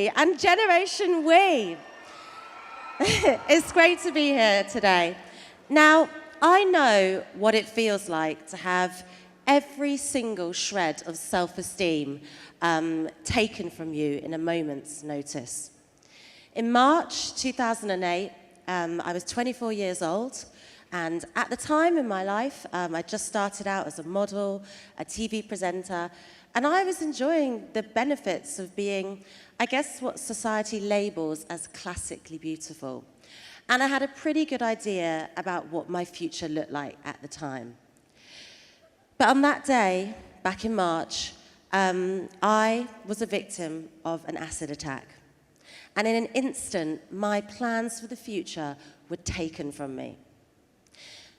family and Generation We. It's great to be here today. Now, I know what it feels like to have every single shred of self-esteem taken from you in a moment's notice. In March 2008, I was 24 years old, and at the time in my life, I just started out as a model, a TV presenter, and I was enjoying the benefits of being, I guess, what society labels as classically beautiful. And I had a pretty good idea about what my future looked like at the time. But on that day, back in March, I was a victim of an acid attack. And in an instant, my plans for the future were taken from me.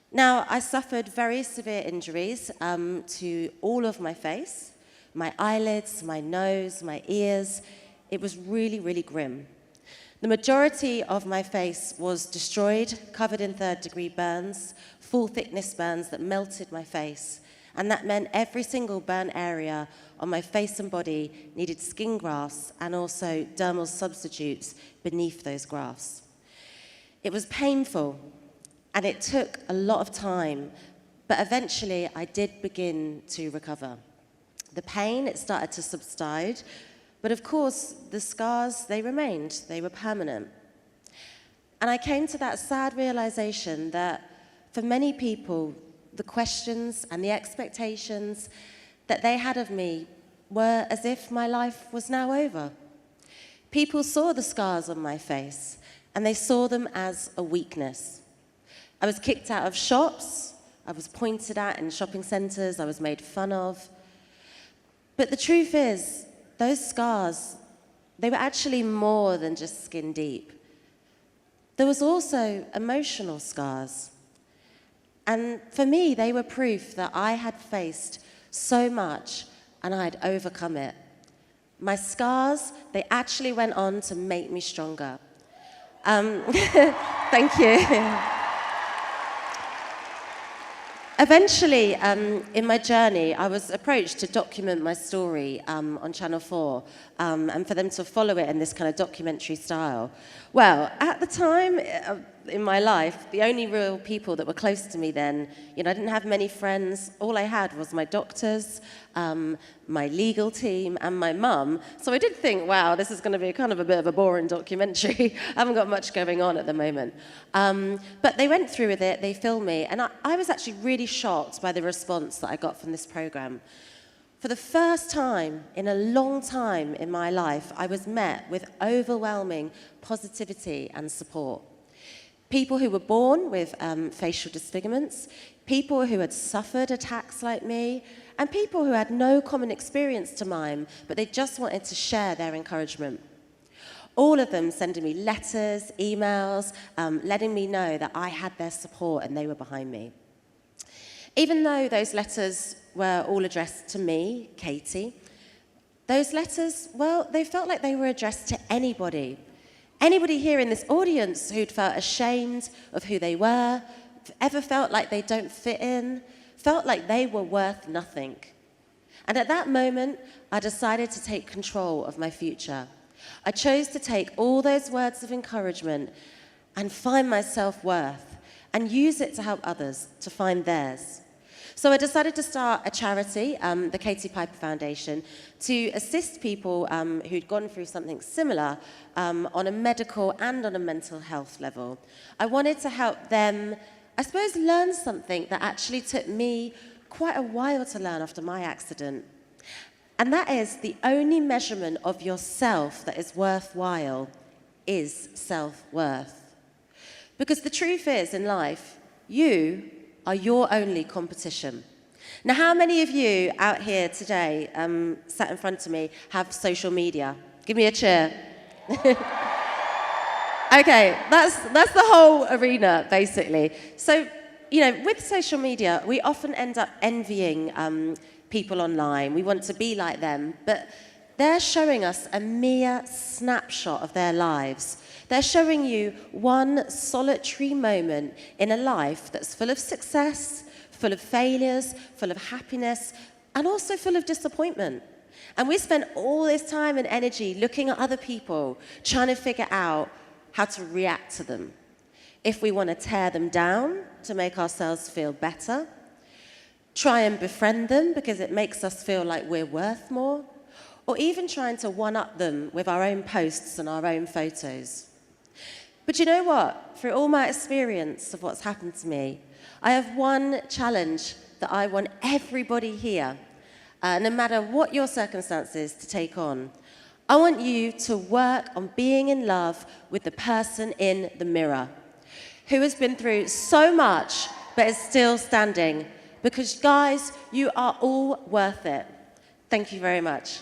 Now, I suffered very severe injuries to all of my face, my eyelids, my nose, my ears. It was really, really grim. The majority of my face was destroyed, covered in third-degree burns, full-thickness burns that melted my face. And that meant every single burn area on my face and body needed skin grafts and also dermal substitutes beneath those grafts. It was painful, and it took a lot of time, but eventually I did begin to recover. The pain, it started to subside, but of course, the scars, they remained. They were permanent. And I came to that sad realization that for many people, the questions and the expectations that they had of me were as if my life was now over. People saw the scars on my face, and they saw them as a weakness. I was kicked out of shops, I was pointed at in shopping centers, I was made fun of. But the truth is, those scars, they were actually more than just skin deep. There was also emotional scars. And for me, they were proof that I had faced so much and I had overcome it. My scars, they actually went on to make me stronger. Thank you. Eventually, in my journey, I was approached to document my story on Channel 4 and for them to follow it in this kind of documentary style. Well, at the time in my life, the only real people that were close to me then, I didn't have many friends. All I had was my doctors, my legal team, and my mum. So I did think, wow, this is going to be kind of a bit of a boring documentary. I haven't got much going on at the moment. But they went through with it, they filmed me, and I was actually really shocked by the response that I got from this program. For the first time in a long time in my life, I was met with overwhelming positivity and support. People who were born with facial disfigurements, people who had suffered attacks like me, and people who had no common experience to mine, but they just wanted to share their encouragement. All of them sending me letters, emails, letting me know that I had their support and they were behind me. Even though those letters were all addressed to me, Katie, those letters, well, they felt like they were addressed to anybody. Anybody here in this audience who'd felt ashamed of who they were, ever felt like they don't fit in, felt like they were worth nothing. And at that moment, I decided to take control of my future. I chose to take all those words of encouragement and find my self-worth and use it to help others to find theirs. So I decided to start a charity, the Katie Piper Foundation, to assist people who'd gone through something similar on a medical and on a mental health level. I wanted to help them, I suppose, learn something that actually took me quite a while to learn after my accident. And that is the only measurement of yourself that is worthwhile is self-worth. Because the truth is, in life, you are your only competition. Now, how many of you out here today, sat in front of me, have social media? Give me a cheer. Okay, that's the whole arena, basically. So, with social media, we often end up envying people online. We want to be like them, but they're showing us a mere snapshot of their lives. They're showing you one solitary moment in a life that's full of success, full of failures, full of happiness, and also full of disappointment. And we spend all this time and energy looking at other people, trying to figure out how to react to them. If we want to tear them down to make ourselves feel better, try and befriend them because it makes us feel like we're worth more, or even trying to one-up them with our own posts and our own photos. But you know what? Through all my experience of what's happened to me, I have one challenge that I want everybody here, no matter what your circumstances, to take on. I want you to work on being in love with the person in the mirror who has been through so much but is still standing. Because guys, you are all worth it. Thank you very much.